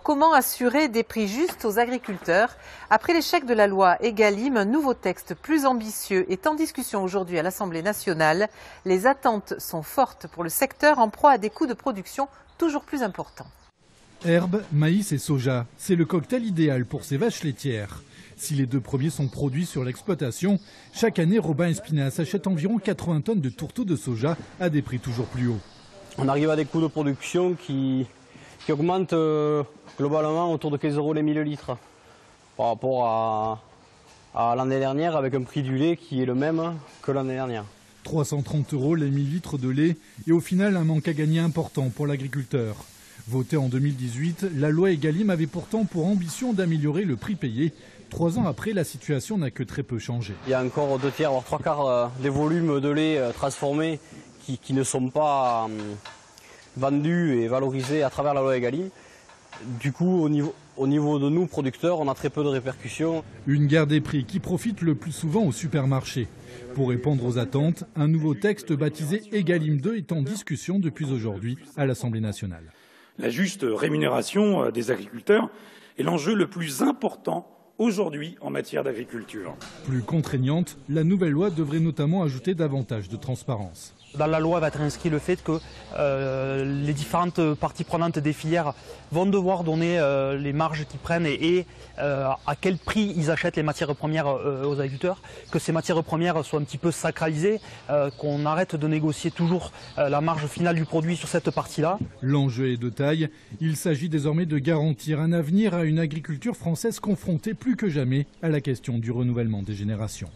Comment assurer des prix justes aux agriculteurs? Après l'échec de la loi Egalim, un nouveau texte plus ambitieux est en discussion aujourd'hui à l'Assemblée nationale. Les attentes sont fortes pour le secteur en proie à des coûts de production toujours plus importants. Herbe, maïs et soja, c'est le cocktail idéal pour ces vaches laitières. Si les deux premiers sont produits sur l'exploitation, chaque année, Robin Espinasse achète environ 80 tonnes de tourteaux de soja à des prix toujours plus hauts. On arrive à des coûts de production qui augmentent globalement autour de 15 € les 1000 litres par rapport à l'année dernière, avec un prix du lait qui est le même que l'année dernière. 330 € les 1000 litres de lait et au final un manque à gagner important pour l'agriculteur. Votée en 2018, la loi Egalim avait pourtant pour ambition d'améliorer le prix payé. 3 ans après, la situation n'a que très peu changé. Il y a encore 2 tiers, voire 3 quarts des volumes de lait transformés qui ne sont pas vendus et valorisés à travers la loi Egalim. Du coup, au niveau de nous, producteurs, on a très peu de répercussions. Une guerre des prix qui profite le plus souvent aux supermarchés. Pour répondre aux attentes, un nouveau texte baptisé Egalim 2 est en discussion depuis aujourd'hui à l'Assemblée nationale. La juste rémunération des agriculteurs est l'enjeu le plus important aujourd'hui en matière d'agriculture. Plus contraignante, la nouvelle loi devrait notamment ajouter davantage de transparence. Dans la loi va être inscrit le fait que les différentes parties prenantes des filières vont devoir donner les marges qu'ils prennent et à quel prix ils achètent les matières premières aux agriculteurs, que ces matières premières soient un petit peu sacralisées, qu'on arrête de négocier toujours la marge finale du produit sur cette partie-là. L'enjeu est de taille. Il s'agit désormais de garantir un avenir à une agriculture française confrontée plus que jamais à la question du renouvellement des générations.